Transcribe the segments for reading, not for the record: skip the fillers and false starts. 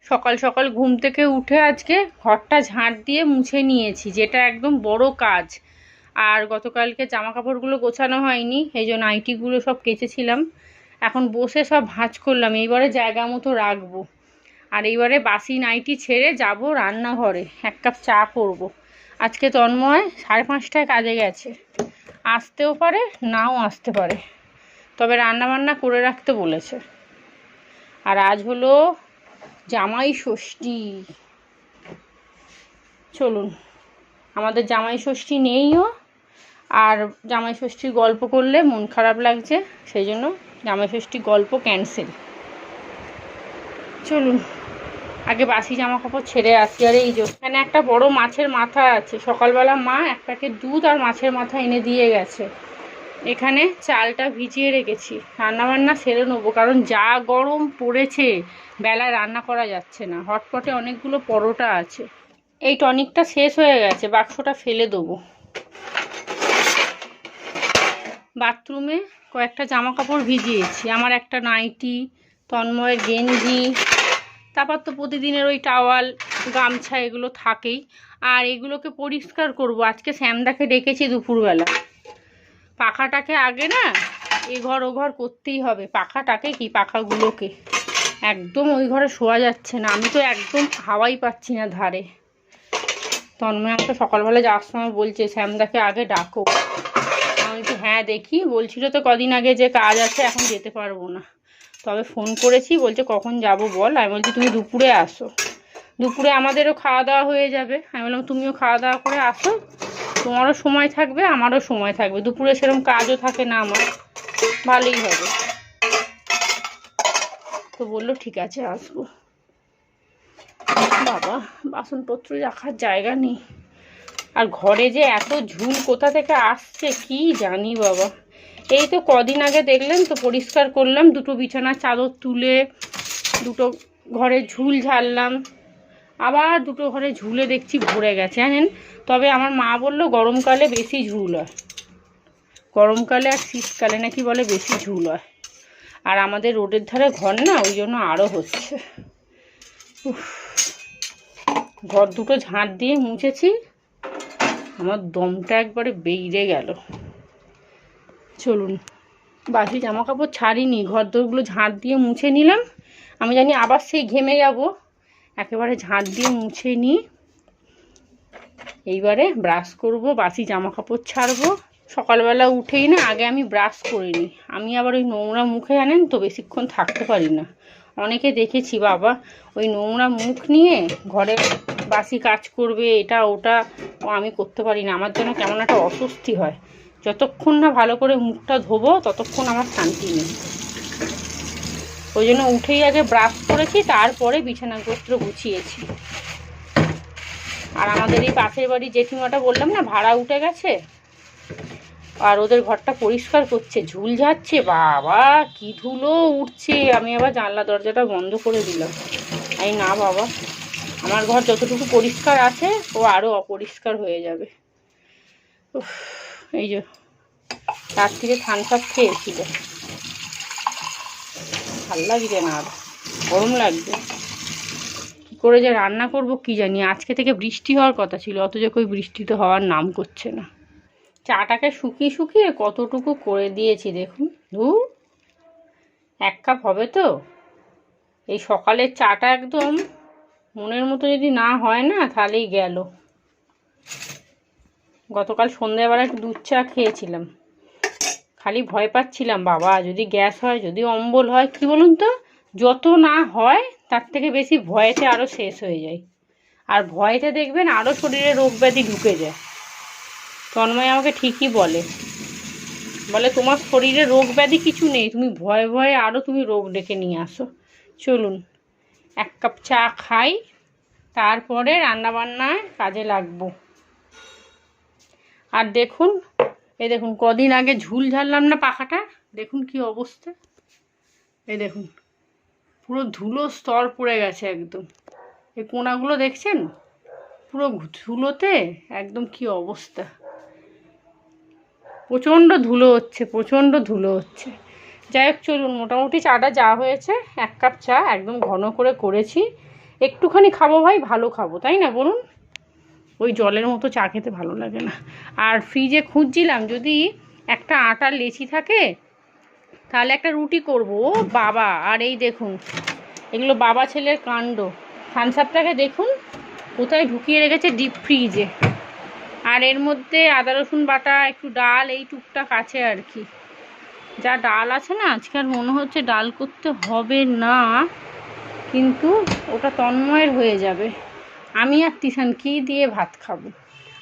সকাল সকাল ঘুম থেকে উঠে আজকে ঘরটা ঝাঁট দিয়ে মুছে নিয়েছি, যেটা একদম বড় কাজ। আর গতকালকে জামা কাপড়গুলো গোছানো হয়নি, এই জন্য নাইটিগুলো সব কেচেছিলাম। এখন বসে সব ভাঁজ করলাম, এইবারে জায়গা মতো রাখবো। আর এইবারে বাসি নাইটি ছেড়ে যাব রান্নাঘরে, 1 কাপ চা করব। আজকে তন্ময় 5:30টায় কাজে গেছে, আসতেও পারে নাও আসতে পারে, তবে রান্নাবান্না করে রাখতে বলেছে। আর আজ হলো জামাই ষষ্ঠী। চলুন, আমাদের জামাই ষষ্ঠী নেইও, আর জামাই ষষ্ঠীর গল্প করলে মন খারাপ লাগছে, সেই জন্য জামাই ষষ্ঠী গল্প ক্যান্সেল। চলুন আগে বাসি জামা কাপড় ছেড়ে আসি। আর এই যে এখানে একটা বড় মাছের মাথা আছে, সকালবেলা মা 1 প্যাকেট দুধ আর মাছের মাথা এনে দিয়ে গেছে। এখানে চালটা ভিজিয়ে রেখেছি, রান্নাবান্না সেরে নেবো, কারণ যা গরম পড়েছে বেলায় রান্না করা যাচ্ছে না। হটপটে অনেকগুলো পরোটা আছে, এই টনিকটা শেষ হয়ে গেছে, বাক্সটা ফেলে দেবো। বাথরুমে কয়েকটা জামা কাপড় ভিজিয়েছি, আমার একটা নাইটি, তন্ময়ের গেঞ্জি, তারপর তো প্রতিদিনের ওই টাওয়াল গামছা এগুলো থাকেই। আর এগুলোকে পরিষ্কার করব। আজকে শ্যামদাকে ডেকেছি দুপুরবেলা। পাখাটাকে আগে না এ ঘর ও ঘর করতেই হবে, পাখাটাকে কি পাখাগুলোকে, একদম ওই ঘরে শোয়া যাচ্ছে না, আমি তো একদম হাওয়াই পাচ্ছি না ধারে। তন্ময় আমাকে সকালবেলা যাওয়ার সময় বলছে শ্যামদাকে আগে ডাকো। আমি বলছি হ্যাঁ দেখি, বলছিল তো কদিন আগে যে কাজ আছে এখন যেতে পারবো না, তবে ফোন করেছি, বলছে কখন যাব বল। আমি বলছি তুমি দুপুরে আসো, দুপুরে আমাদেরও খাওয়া দাওয়া হয়ে যাবে। আমি বললাম তুমিও খাওয়া দাওয়া করে আসো, তোমারও সময় থাকবে আমারও সময় থাকবে, দুপুরে সেরকম কাজও থাকে না আমার, ভালোই হবে। তো বললো ঠিক আছে আসবো। বাবা বাসনপত্র রাখার জায়গা নেই, আর ঘরে যে এত ঝুল কোথা থেকে আসছে কি জানি বাবা। এই তো কদিন আগে দেখলেন তো পরিষ্কার করলাম, 2টো বিছানার চাদর তুলে 2টো ঘরে ঝুল ঝাড়লাম, আবার 2টো ঘরে ঝুলে দেখছি ভরে গেছে জানেন। তবে আমার মা বললো গরমকালে বেশি ঝুল হয়, গরমকালে আর শীতকালে নাকি বলে বেশি ঝুল হয়। আর আমাদের রোডের ধারে ঘর না, ওই জন্য আরও হচ্ছে। ঘর 2টো ঝাঁট দিয়ে মুছেছি, আমার দমটা একবারে বেরিয়ে গেল। চলুন বাসি জামা কাপড় ছাড়িনি, ঘর দোরগুলো ঝাঁট দিয়ে মুছে নিলাম। আমি জানি আবার সেই ঘেমে যাব, একেবারে ঝাঁট দিয়ে মুছে নিই। এইবারে ব্রাশ করব, বাসি জামা কাপড় ছাড়বো। সকালবেলা উঠেই না আগে আমি ব্রাশ করে নিই, আমি আবার ওই নোংরা মুখে জানেন তো বেশিক্ষণ থাকতে পারি না। অনেকে দেখেছি বাবা ওই নোংরা মুখ নিয়ে ঘরে বাসি কাজ করবে, এটা ওটা, আমি করতে পারি না, আমার জন্য কেমন একটা অস্বস্তি হয়। যতক্ষণ না ভালো করে মুখটা ধোবো ততক্ষণ আমার শান্তি নেই। ওই জন্য উঠেই আগে ব্রাশ করেছি, তারপরে বিছানাপত্র গুছিয়েছি। আর আমাদের এই পাশের বাড়ি জেঠিমাটা বললাম না ভাড়া উঠে গেছে, আর ওদের ঘরটা পরিষ্কার করছে, ঝুল ঝাড়ছে, বাবা কি ধুলো উঠছে। আমি আবার জানলা দরজাটা বন্ধ করে দিলাম, এই না বাবা আমার ঘর যতটুকু পরিষ্কার আছে ও আরও অপরিষ্কার হয়ে যাবে। এই যে তার থেকে থামস আপ খেয়েছিল, ভাল লাগছে না, আর গরম লাগছে। কী করে যে রান্না করব কি জানি। আজকে থেকে বৃষ্টি হওয়ার কথা ছিল, অথচ কই বৃষ্টি তো হওয়ার নাম করছে না। চাটাকে শুকিয়ে শুকিয়ে কতটুকু করে দিয়েছি দেখুন, 1 কাপ হবে তো। এই সকালের চাটা একদম মনের মতো যদি না হয় না তাহলেই গেল। গতকাল সন্ধ্যাবেলা একটু দুধ চা খেয়েছিলাম, খালি ভয় পাচ্ছিলাম বাবা যদি গ্যাস হয়, যদি অম্বল হয়, কি বলুন তো, যত না হয় তার থেকে বেশি ভয়েতে আরও শেষ হয়ে যায়। আর ভয়েতে দেখবেন আরও শরীরে রোগ ব্যাধি ঢুকে যায়। তন্ময় আমাকে ঠিকই বলে তোমার শরীরে রোগ ব্যাধি কিছু নেই, তুমি ভয়ে ভয়ে আরও তুমি রোগ ডেকে নিয়ে আসো। চলুন 1 কাপ চা খাই, তারপরে রান্নাবান্নায় কাজে লাগবো। আর দেখুন এই দেখুন কদিন আগে ঝুল ঝাড়লাম না পাখাটা, দেখুন কি অবস্থা। এই দেখুন পুরো ধুলো স্তর পড়ে গেছে একদম, এই কোনাগুলো দেখছেন পুরো ধুলোতে একদম কি অবস্থা। প্রচণ্ড ধুলো হচ্ছে, প্রচণ্ড ধুলো হচ্ছে। যাই হোক চলুন, মোটামুটি চাটা যা হয়েছে, 1 কাপ চা একদম ঘন করে করেছি, একটুখানি খাবো ভাই, ভালো খাবো, তাই না বলুন? ওই জলের মতো চা খেতে ভালো লাগে না। আর ফ্রিজে খুঁজছিলাম যদি একটা আটার লেচি থাকে তাহলে একটা রুটি করব। ও বাবা, আর এই দেখুন এগুলো বাবা ছেলের কাণ্ড। থামস আপটাকে দেখুন কোথায় ঢুকিয়ে রেখেছে, ডিপ ফ্রিজে। আর এর মধ্যে আদা রসুন বাটা, একটু ডাল, এই টুকটাক আছে আর কি। যা ডাল আছে না, আজকে আর মনে হচ্ছে ডাল করতে হবে না, কিন্তু ওটা তন্ময়ের হয়ে যাবে। আমি আর তিশান কী দিয়ে ভাত খাবো?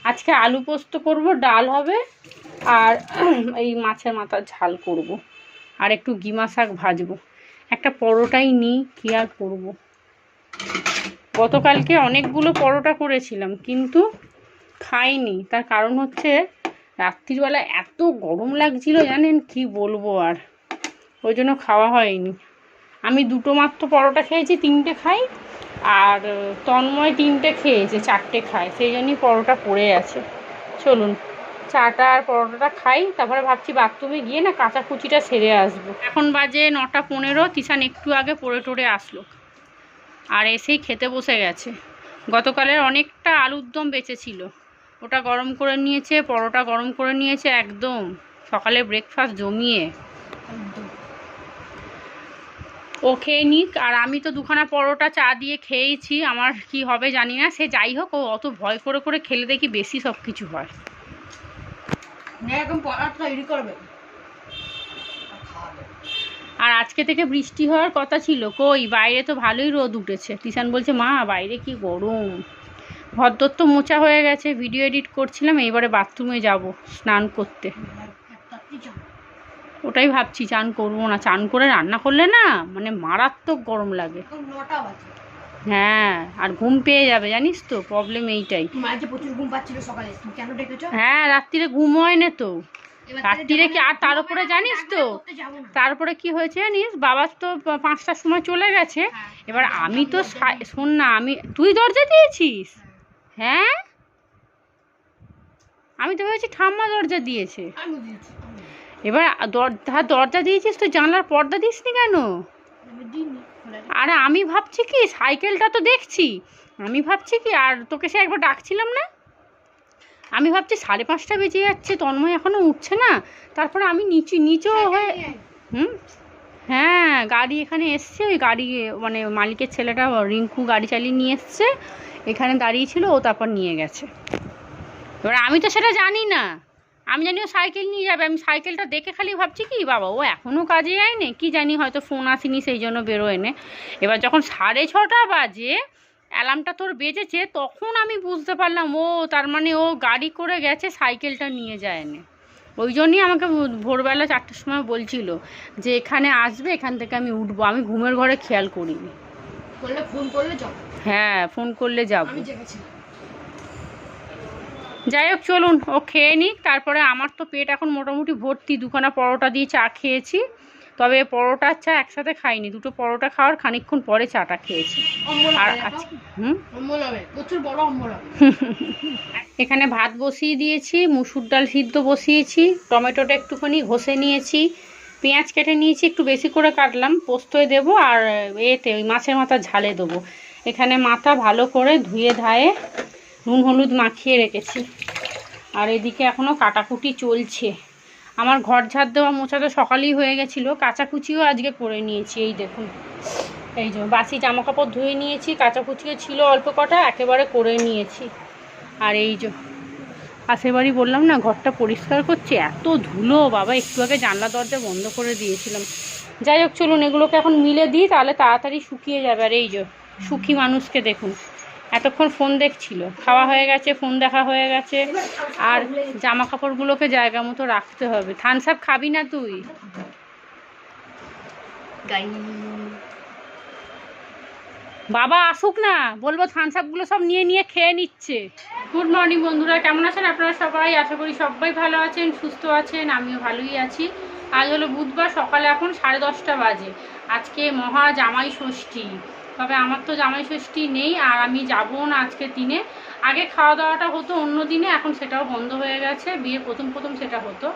আজকে আলু পোস্ত করব, ডাল হবে, আর এই মাছের মাথার ঝাল করব, আর একটু গিমা শাক ভাজবো। একটা পরোটাই নিই, কী আর করবো। গতকালকে অনেকগুলো পরোটা করেছিলাম কিন্তু খাইনি, তার কারণ হচ্ছে রাত্রিবেলা এত গরম লাগছিল জানেন, কি বলবো আর, ওই জন্য খাওয়া হয়নি। আমি 2টো মাত্র পরোটা খেয়েছি, 3টে খাই, আর তন্ময় 3টে খেয়েছে, 4টে খায়, সেই জন্যই পরোটা পড়ে আছে। চলুন চাটা আর পরোটাটা খাই, তারপরে ভাবছি বাথরুমে গিয়ে না কাচাকুচিটা সেরে আসবো। এখন বাজে 9টা 15, তিশান একটু আগে পড়ে টরে আসলো, আর এসেই খেতে বসে গেছে। গতকালের অনেকটা আলুর দম বেঁচেছিল, ওটা গরম করে নিয়েছে, পরোটা গরম করে নিয়েছে, একদম সকালে ব্রেকফাস্ট জমিয়ে। ও খেয়ে নিক, আর আমি তো 2খানা পরোটা চা দিয়ে খেয়েছি, আমার কি হবে জানি না। সে যাই হোক, ও অত ভয় করে করে খেলে দেখি বেশি সব কিছু হয়। আর আজকে থেকে বৃষ্টি হওয়ার কথা ছিল, কই বাইরে তো ভালোই রোদ উঠেছে। তিশান বলছে মা বাইরে কি গরম। ঘরদোর তো মোছা হয়ে গেছে, ভিডিও এডিট করছিলাম, এইবারে বাথরুমে যাব স্নান করতে। ওটাই ভাবছি, চান করবো না, চান করে রান্না করলে না মানে মারাত্মক গরম লাগে। হ্যাঁ, আর ঘুম পেয়ে যাবে জানিস তো, প্রবলেম এইটাই। হ্যাঁ, রাত্রিরে ঘুম হয় না তো, রাত্রিরে কি। আর তার উপরে জানিস তো, তারপরে কি হয়েছে জানিস, বাবার তো 5টার সময় চলে গেছে। এবার আমি তো শোন না, তুই দরজা দিয়েছিস? হ্যাঁ, আমি তো ভেবেছি ঠাম্মা দরজা দিয়েছে। এবার দরজা দিয়েছিস তো, জানলার পর্দা দিসনি কেন? আরে আমি ভাবছি কি, সাইকেলটা তো দেখছি, আমি ভাবছি কি, আর তোকে সে একবার ডাকছিলাম না, আমি ভাবছি 5:30 বেজে যাচ্ছে, তন্ময় এখনো উঠছে না। তারপরে আমি নিচু হয়ে হ্যাঁ, গাড়ি এখানে এসছে, ওই গাড়ি মানে মালিকের ছেলেটা রিঙ্কু গাড়ি চালিয়ে নিয়ে এসছে, এখানে দাঁড়িয়েছিল, ও তারপর নিয়ে গেছে। এবার আমি তো সেটা জানি না, আমি জানি ও সাইকেল নিয়ে যাবে। আমি সাইকেলটা দেখে খালি ভাবছি কি বাবা ও এখনও কাজে যায়নি, কি জানি হয়তো ফোন আসেনি সেই জন্য বেরোয়নি। এবার যখন 6:30 বাজে অ্যালার্মটা তোর বেজেছে, তখন আমি বুঝতে পারলাম ও তার মানে ও গাড়ি করে গেছে, সাইকেলটা নিয়ে যায়নি। ওই জন্যই আমাকে ভোরবেলা 4টার সময় বলছিল যে এখানে আসবে, এখান থেকে আমি উঠবো। আমি ঘুমের ঘরে খেয়াল করিনি। হ্যাঁ, ফোন করলে যাব। যাই হোক চলুন, ও খেয়ে নিক, তারপরে আমার তো পেট এখন মোটামুটি ভর্তি। 2খানা পরোটা দিয়ে চা খেয়েছি, তবে পরোটা চা একসাথে খাইনি, 2টো পরোটা খাওয়ার খানিকক্ষণ পরে চাটা খেয়েছি। আর এখানে ভাত বসিয়ে দিয়েছি, মুসুর ডাল সিদ্ধ বসিয়েছি, টমেটোটা একটুখানি ঘষে নিয়েছি, পেঁয়াজ কেটে নিয়েছি, একটু বেশি করে কাটলাম, পোস্তয় দেবো, আর এতে ওই মাছের মাথা ঝালে দেবো। এখানে মাথা ভালো করে ধুয়ে ধায়ে নুন হলুদ মাখিয়ে রেখেছি, আর এদিকে এখনও কাটাকুটি চলছে। আমার ঘর ঝাড় দেওয়া মোছা তো সকালেই হয়ে গেছিলো, কাচাকুচিও আজকে করে নিয়েছি। এই দেখুন, এই যে বাসি জামা কাপড় ধুয়ে নিয়েছি, কাচাকুচিও ছিল অল্প কটা, একেবারে করে নিয়েছি। আর এই যে পাশের বাড়ি বললাম না ঘরটা পরিষ্কার করছে, এত ধুলো বাবা, একটু আগে জানলা দরজা বন্ধ করে দিয়েছিলাম। যাই হোক চলুন, এগুলোকে এখন মিলে দিই, তাহলে তাড়াতাড়ি শুকিয়ে যাবে। আর এই যে সুখী মানুষকে দেখুন, এতক্ষণ ফোন দেখছিল, খাওয়া হয়ে গেছে, ফোন দেখা হয়ে গেছে, আর জামা কাপড়গুলোকে জায়গা মতো রাখতে হবে। থামস আপ খাবি না তুই? বাবা আসুক না, বলবো থামস আপগুলো সব নিয়ে নিয়ে খেয়ে নিচ্ছে। গুড মর্নিং বন্ধুরা, কেমন আছেন আপনারা সবাই? আশা করি সবাই ভালো আছেন, সুস্থ আছেন, আমিও ভালোই আছি। আজ হলো বুধবার, সকালে এখন 10:30 বাজে। আজকে মহা জামাই ষষ্ঠী, তবে আমার তো জামাই ষষ্ঠী নেই, আর আমি যাবো না আজকে দিনে। আগে খাওয়া দাওয়াটা হতো অন্য দিনে, এখন সেটাও বন্ধ হয়ে গেছে, বিয়ের প্রথম সেটা হতো।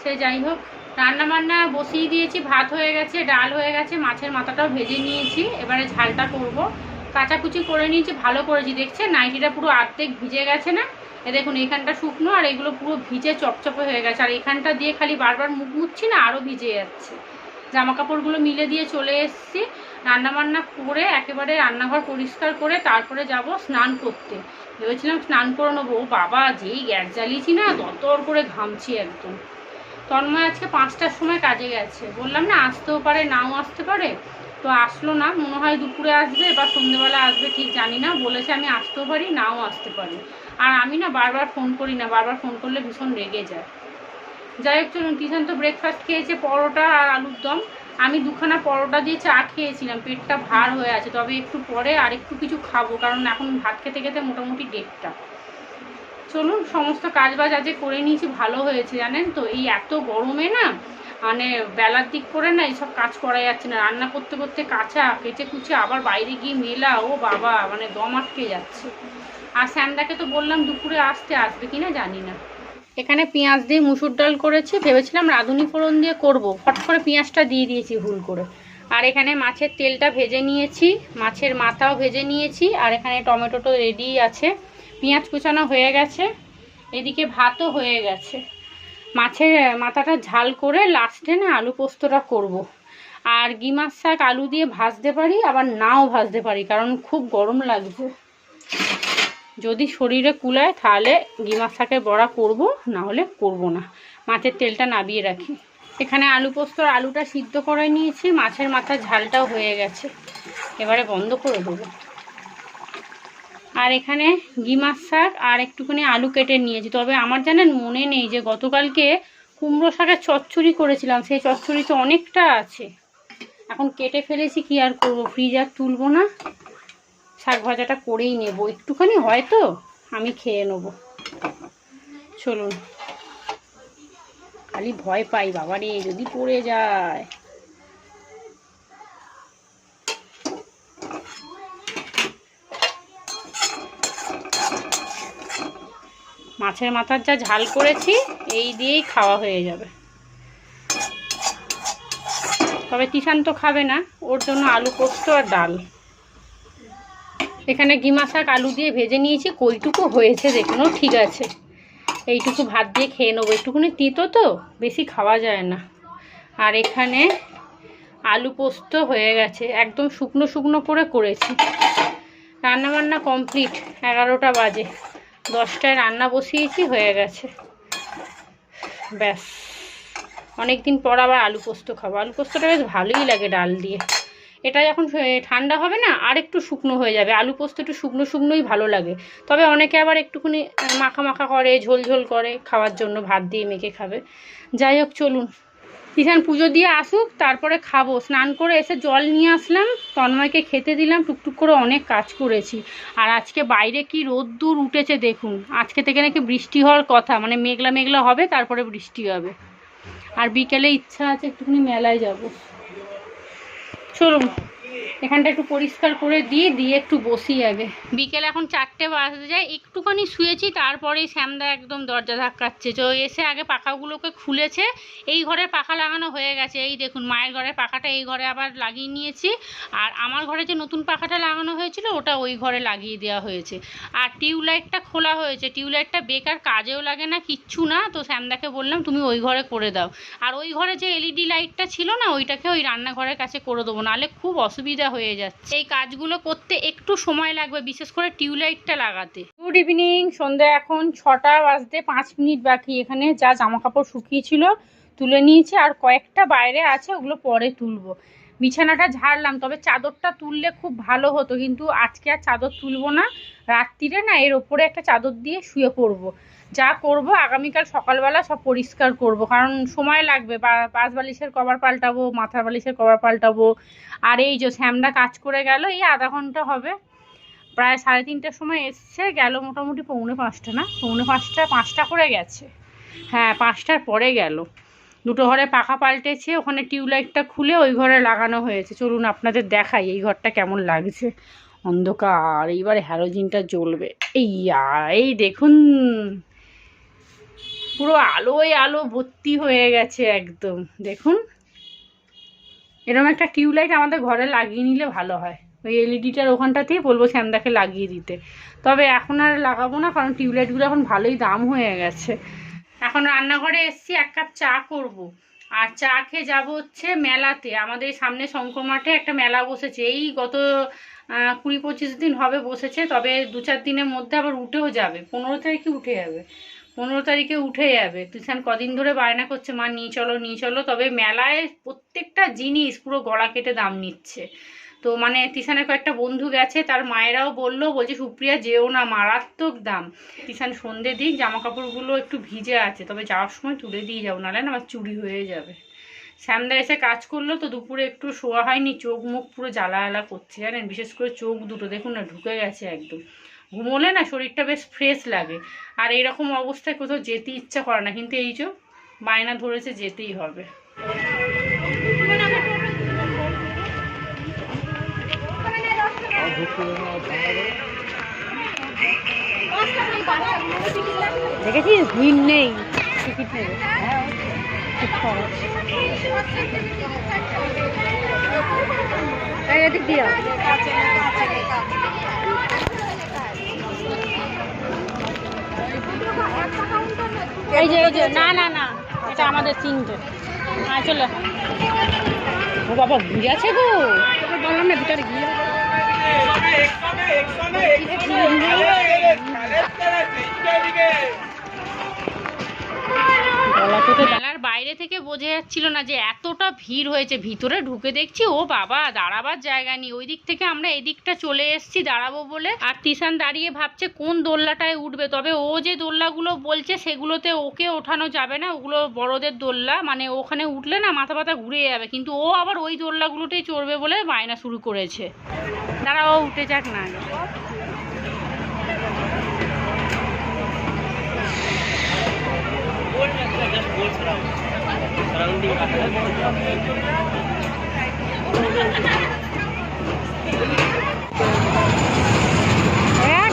সে যাই হোক, রান্না বান্না বসিয়ে দিয়েছি, ভাত হয়ে গেছে, ডাল হয়ে গেছে, মাছের মাথাটাও ভেজে নিয়েছি, এবারে ঝালটা করব। কাচাকুচি করে নিয়েছি, ভালো করেছি। দেখছে নাইটিটা পুরো অর্ধেক ভিজে গেছে না? এ দেখুন এখানটা শুকনো আর এগুলো পুরো ভিজে চপচপে হয়ে গেছে। আর এখানটা দিয়ে খালি বারবার মুখ মুছছি না, আরও ভিজে যাচ্ছে। জামা কাপড়গুলো মিলে দিয়ে চলে এসেছি। রান্নাবান্না করে একেবারে রান্নাঘর পরিষ্কার করে তারপরে যাব স্নান করতে। ভেবেছিলাম স্নান করে নেবো। ও বাবা, যেই গ্যাস জ্বালিয়েছি না, দরদর করে ঘামছি একদম। তন্ময় আজকে 5টার সময় কাজে গেছে, বললাম না আসতেও পারে নাও আসতে পারে, তো আসলো না। মনে হয় দুপুরে আসবে বা সন্ধ্যেবেলা আসবে, ঠিক জানি না। বলেছে আমি আসতেও পারি নাও আসতে পারি। আর আমি না বারবার ফোন করি না, বারবার ফোন করলে ভীষণ রেগে যায়। যাই হোক চলুন, তিশান তো ব্রেকফাস্ট খেয়েছে পরোটা আর আলুর দম। আমি 2খানা পরোটা দিয়ে চা খেয়েছিলাম, পেটটা ভার হয়ে আছে। তবে একটু পরে আর একটু কিছু খাবো, কারণ এখন ভাত খেতে খেতে মোটামুটি 1:30। চলুন, সমস্ত কাজবাজ আজকে করে নিয়েছি, ভালো হয়েছে জানেন তো। এই এত গরমে না, মানে বেলার দিক করে না এইসব কাজ করা যাচ্ছে না। রান্না করতে করতে কাঁচা কেচে কুচে আবার বাইরে গিয়ে মেলা, ও বাবা, মানে দম আটকে যাচ্ছে। আর শ্যামদাকে তো বললাম দুপুরে আসবে কিনা জানি না। এখানে পেঁয়াজ দিয়ে মুসুর ডাল করেছি, ভেবেছিলাম রাঁধুনি ফোড়ন দিয়ে করব, ফট করে পেঁয়াজটা দিয়ে দিয়েছি ভুল করে। আর এখানে মাছের তেলটা ভেজে নিয়েছি, মাছের মাথাও ভেজে নিয়েছি। আর এখানে টমেটোটা রেডি আছে, পেঁয়াজ কুচানো হয়ে গেছে, এদিকে ভাতও হয়ে গেছে। মাছের মাথাটা ঝাল করে লাস্টে না আলু পোস্তটা করব। আর গিমার শাক আলু দিয়ে ভাজতে পারি, আবার নাও ভাজতে পারি, কারণ খুব গরম লাগছে। যদি শরীরে কুলায় তাহলে গিমার শাকের বড়া করব, না হলে করব না। মাছের তেলটা নাবিয়ে রাখি। এখানে আলু পোস্তর আলুটা সিদ্ধ করে নিয়েছি, মাছের মাথার ঝালটাও হয়ে গেছে, এবারে বন্ধ করে দেবো। আর এখানে গিমার শাক আর একটুখানি আলু কেটে নিয়েছি। তবে আমার জানেন মনে নেই যে গতকালকে কুমড়ো শাকের চচ্চড়ি করেছিলাম, সেই চচ্চড়ি তো অনেকটা আছে, এখন কেটে ফেলেছি, কি আর করবো, ফ্রিজ আর তুলবো না। শাক ভাজাটা করেই নেব, একটুখানি হয়তো আমি খেয়ে নেব। চলুন, খালি ভয় পাই বাবারে যদি পড়ে যায়। মাছের মাথার যা ঝাল করেছি এই দিয়েই খাওয়া হয়ে যাবে। তবে তিশান তো খাবে না, ওর জন্য আলু পোস্ত আর ডাল। এখানে গিমা শাক আলু দিয়ে ভেজে নিয়েছি, কইটুকু হয়েছে দেখুন, ঠিক আছে। এইটুকু ভাত দিয়ে খেয়ে নেবো, একটুখানি তিতো তো বেশি খাওয়া যায় না। আর এখানে আলু পোস্ত হয়ে গেছে, একদম শুকনো শুকনো করে করেছি। রান্নাবান্না কমপ্লিট, 11টা বাজে, 10টায় রান্না বসিয়েছি, হয়ে গেছে, ব্যাস। অনেক দিন পর আবার আলু পোস্ত খাবো। আলু পোস্তটা বেশ ভালোই লাগে ডাল দিয়ে। এটা যখন ঠান্ডা হবে না আর একটু শুকনো হয়ে যাবে। আলু পোস্ত একটু শুকনো শুকনোই ভালো লাগে। তবে অনেকে আবার একটুখানি মাখা মাখা করে, ঝোল ঝোল করে খাওয়ার জন্য, ভাত দিয়ে মেখে খাবে। যাই হোক চলুন, তিশান পুজো দিয়ে আসুক, তারপরে খাবো। স্নান করে এসে জল নিয়ে আসলাম, তন্ময়কে খেতে দিলাম, টুকটুক করে অনেক কাজ করেছি। আর আজকে বাইরে কি রোদ্দুর উঠেছে দেখুন। আজকে থেকে নাকি বৃষ্টি হওয়ার কথা, মানে মেঘলা মেঘলা হবে, তারপরে বৃষ্টি হবে। আর বিকেলে ইচ্ছা আছে একটুখানি মেলায় যাব। চলুন, এখানটা একটু পরিষ্কার করে দিয়ে একটু বসি আগে। বিকেল এখন 4টে বাজতে যায়, একটুখানি শুয়েছি, তারপরেই শ্যামদা একদম দরজা ধাক্কাচ্ছে। তো এসে আগে পাখাগুলোকে খুলেছে। এই ঘরের পাখা লাগানো হয়ে গেছে, এই দেখুন মায়ের ঘরের পাখাটা এই ঘরে আবার লাগিয়ে নিয়েছি। আর আমার ঘরে যে নতুন পাখাটা লাগানো হয়েছিল ওটা ওই ঘরে লাগিয়ে দেওয়া হয়েছে। আর টিউবলাইটটা খোলা হয়েছে, টিউবলাইটটা বেকার, কাজেও লাগে না, কিচ্ছু না। তো শ্যামদাকে বললাম তুমি ওই ঘরে করে দাও। আর ওই ঘরে যে এলইডি লাইটটা ছিল না, ওইটাকে ওই রান্নাঘরের কাছে করে দেবো, নাহলে খুব অসুবিধা হয়ে যাচ্ছে। এই কাজগুলো করতে একটু সময় লাগবে, বিশেষ করে টিউবলাইটটা লাগাতে। গুড ইভিনিং, সন্ধ্যা এখন 6টা বাজতে 5 মিনিট বাকি। এখানে যা জামা কাপড় শুকিয়েছিল তুলে নিয়েছি, আর কয়েকটা বাইরে আছে, ওগুলো পরে তুলবো। বিছানাটা ঝাড়লাম, তবে চাদরটা তুললে খুব ভালো হতো, কিন্তু আজকে আর চাদর তুলবো না। রাত্রিরে না এর ওপরে একটা চাদর দিয়ে শুয়ে পড়বো। যা করব আগামীকাল সকালবেলা সব পরিষ্কার করব, কারণ সময় লাগবে। পাশ বালিশের কভার পাল্টাবো, মাথার বালিশের কভার পাল্টাবো। আর এই যে শ্যামদা কাজ করে গেল, এই আধা ঘন্টা হবে, প্রায় 3:30টার সময় এসছে, গেল মোটামুটি 4:45 না, 4:45, 5টা করে গেছে। হ্যাঁ, 5টার পরে গেল। দুটো ঘরে পাখা পাল্টেছে, ওখানে টিউবলাইটটা খুলে ওই ঘরে লাগানো হয়েছে। চলুন আপনাদের দেখাই এই ঘরটা কেমন লাগছে। অন্ধকার, এইবারে হ্যালোজিনটা জ্বলবে। এই দেখুন, পুরো আলোয় আলো ভর্তি হয়ে গেছে একদম, দেখুন। এরকম একটা টিউবলাইট আমাদের ঘরে লাগিয়ে নিলে ভালো হয়। ওই এলইডিটার ওখানটাতেই বলবো শ্যামদাকে লাগিয়ে দিতে। তবে এখন আর লাগাবো না, কারণ টিউবলাইটগুলো এখন ভালোই দাম হয়ে গেছে। এখন রান্নাঘরে এসছি, 1 কাপ চা করব, আর চা খেয়ে যাবো হচ্ছে মেলাতে। আমাদের সামনে শঙ্কর মাঠে একটা মেলা বসেছে, এই গত 20-25 দিন হবে বসেছে। তবে 2-4 দিনের মধ্যে আবার উঠেও যাবে, 15 তারিখে উঠে যাবে, 15 তারিখে উঠে যাবে। তুষান কদিন ধরে বায়না করছে, মা নিয়ে চলো নিয়ে চলো। তবে মেলায় প্রত্যেকটা জিনিস পুরো গলা কেটে দাম নিচ্ছে। তো মানে তিশানের কয়েকটা বন্ধু গেছে, তার মায়েরাও বলছে সুপ্রিয়া যেও না, মারাত্মক দাম। তিশান সন্ধে দিক, জামা কাপড়গুলো একটু ভিজে আছে, তবে যাওয়ার সময় তুলে দিয়ে যাবো, নাহলে না আমার চুরি হয়ে যাবে। শ্যামদা এসে কাজ করলো তো, দুপুরে একটু শোয়া হয়নি, চোখ মুখ পুরো জ্বালা করছে জানেন, বিশেষ করে চোখ দুটো দেখুন না, ঢুকে গেছে একদম। ঘুমোলে না শরীরটা বেশ ফ্রেশ লাগে, আর এইরকম অবস্থায় কোথাও যেতে ইচ্ছা করে না, কিন্তু এই যে বায়না ধরেছে যেতেই হবে। দেখেছিস ভিড় নেই, টিকিট নেবে এদিক দিয়া। এই যে না না না, এটা আমাদের 3টে। হ্যাঁ চলো। ও বাবা ঘুরে আছে গো, বললাম না ভিতরে গিয়ে মেলার বাইরে থেকে বোঝা যাচ্ছিল না যে এতটা ভিড় হয়েছে। ভিতরে ঢুকে দেখছি ও বাবা দাঁড়াবার জায়গা নেই। ওই দিক থেকে আমরা এদিকটা চলে এসেছি দাঁড়াবো বলে, আর তিশান দাঁড়িয়ে ভাবছে কোন দোলনাটায় উঠবে। তবে ও যে দোলনাগুলো বলছে সেগুলোতে ওকে ওঠানো যাবে না, ওগুলো বড়দের দোলনা, মানে ওখানে উঠলে না মাথা ব্যথা ঘুরে যাবে। কিন্তু ও আবার ওই দোলনাগুলোতেই চড়বে বলে বায়না শুরু করেছে। দাঁড়া ও উঠে যাক না।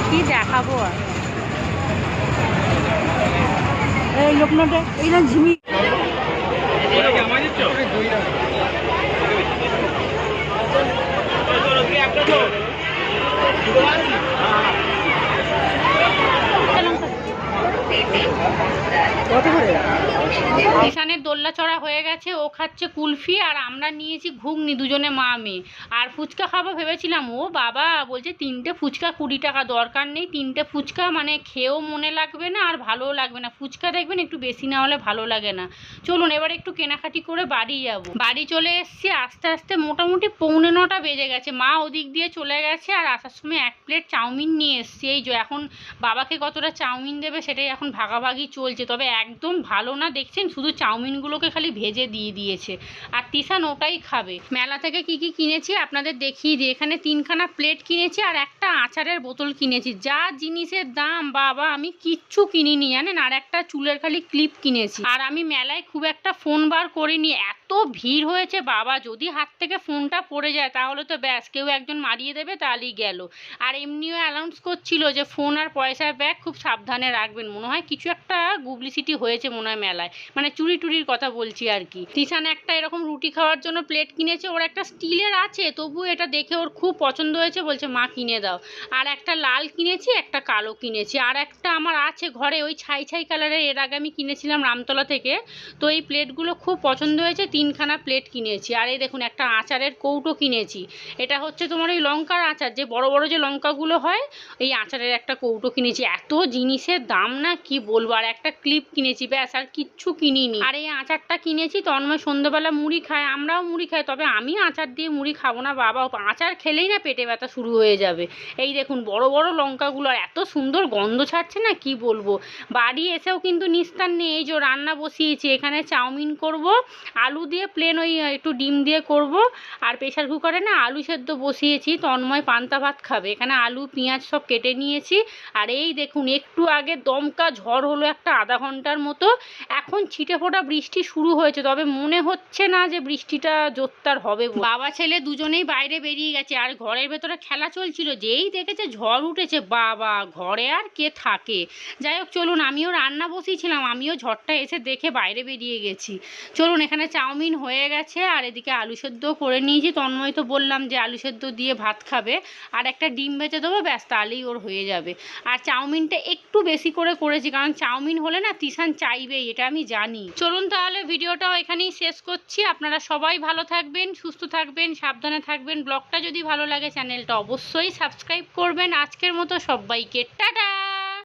কি দেখাবো আর এই লোকনাথে এই না ঝিমি ঈশানের দোল্লা চড়া হয়ে গেছে, ও খাচ্ছে কুলফি আর আমরা নিয়েছি ঘুগনি, দুজনে মা মেয়ে। আর ফুচকা খাবো ভেবেছিলাম, ও বাবা বলছে 3টে ফুচকা 20 টাকা। দরকার নেই 3টে ফুচকা, মানে খেয়েও মনে লাগবে না আর ভালোও লাগবে না। ফুচকা দেখবেন একটু বেশি না হলে ভালো লাগে না। চলুন এবার একটু কেনাকাটি করে বাড়ি যাবো। বাড়ি চলে এসছি আস্তে আস্তে, মোটামুটি 8:45 বেজে গেছে। মা ওদিক দিয়ে চলে গেছে, আর আসার সময় 1 প্লেট চাউমিন নিয়ে এসছি। এই যে এখন বাবাকে কতটা চাউমিন দেবে সেটাই এখন ভাগাভাগি চলছে। তবে একদম ভালো না, দেখছেন শুধু চাউমিনগুলোকে খালি ভেজে দিয়ে দিয়েছে, আর তিশান ওটাই খাবে। মেলা থেকে কি কি কিনেছি আপনাদের দেখিয়ে দিই। এখানে 3খানা প্লেট কিনেছি আর একটা আচারের বোতল কিনেছি। যা জিনিসের দাম বাবা, আমি কিচ্ছু কিনিনি জানেন। আর একটা চুলের খালি ক্লিপ কিনেছি। আর আমি মেলায় খুব একটা ফোন বার করিনি, এত ভিড় হয়েছে বাবা, যদি হাত থেকে ফোনটা পড়ে যায় তাহলে তো ব্যাস, কেউ একজন মারিয়ে দেবে, তাহলেই গেল। আর এমনিও অ্যানাউন্স করছিল যে ফোন আর পয়সার ব্যাগ খুব সাবধানে রাখবেন। মনে হয় কিছু একটা পাবলিসিটি হয়েছে মনে হয় মেলায়, মানে চুরি টুরির কথা বলছি আর কি। তিশান একটা এরকম রুটি খাওয়ার জন্য প্লেট কিনেছে, ওর একটা স্টিলের আছে, তবু এটা দেখে ওর খুব পছন্দ হয়েছে, বলছে মা কিনে দাও। আর একটা লাল কিনেছি, একটা কালো কিনেছি, আর একটা আমার আছে ঘরে ওই ছাই ছাই কালারের, এর আগে আমি কিনেছিলাম রামতলা থেকে। তো এই প্লেটগুলো খুব পছন্দ হয়েছে, 3খানা প্লেট কিনেছি। আর এই দেখুন একটা আচারের কৌটো কিনেছি, এটা হচ্ছে তোমার ওই লঙ্কার আচার, যে বড় বড় যে লঙ্কাগুলো হয়, এই আচারের একটা কৌটো কিনেছি। এত জিনিসের দাম না কি বলবো। আর একটা ক্লিপ কিনেছি, ব্যাস আর কিচ্ছু কিনিনি। আর এই আচারটা কিনেছি, তন্ময় সন্ধ্যাবেলা মুড়ি খায়, আমরাও মুড়ি খাই, তবে আমি আচার দিয়ে মুড়ি খাবো না বাবা, আচার খেলেই না পেটে ব্যথা শুরু হয়ে যাবে। এই দেখুন বড় বড় লঙ্কাগুলো, আর এত সুন্দর গন্ধ ছাড়ছে না কি বলবো। বাড়ি এসেও কিন্তু নিস্তার নেই, এই যে রান্না বসিয়েছি, এখানে চাউমিন করব, আলু দিয়ে প্লেন ওই একটু ডিম দিয়ে করব। আর প্রেশার কুকারে না আলু সেদ্ধ বসিয়েছি, তন্ময় পান্তা ভাত খাবে। এখানে আলু পেঁয়াজ সব কেটে নিয়েছি। আর এই দেখুন একটু আগে দমকা ঝড় হলো একটা আধা ঘন্টার মতো, এখন ছিটে ফোটা বৃষ্টি শুরু হয়েছে, তবে মনে হচ্ছে না যে বৃষ্টিটা জোরদার হবে। বাবা ছেলে দুজনেই বাইরে বেরিয়ে গেছে, আর ঘরের ভেতরে খেলা চলছিল, যেই দেখেছে ঝড় উঠেছে বাবা, ঘরে আর কে থাকে। যাই হোক চলুন, আমিও রান্না বসিয়েছিলাম, আমিও ঝড়টা এসে দেখে বাইরে বেরিয়ে গেছি। চলুন এখানে চাউমিন চাউমিন হয়ে গেছে, আর এদিকে আলু সেদ্ধও করে নিয়েছি। তন্ময় তো বললাম যে আলু সেদ্ধ দিয়ে ভাত খাবে, আর একটা ডিম ভেজে দেবো, ব্যাস তাহলেই ওর হয়ে যাবে। আর চাউমিনটা একটু বেশি করে করেছি, কারণ চাউমিন হলে না তিশান চাইবেই, এটা আমি জানি। চলুন তাহলে ভিডিওটাও এখানেই শেষ করছি। আপনারা সবাই ভালো থাকবেন, সুস্থ থাকবেন, সাবধানে থাকবেন। ব্লগটা যদি ভালো লাগে চ্যানেলটা অবশ্যই সাবস্ক্রাইব করবেন। আজকের মতো সবাইকে টাটা।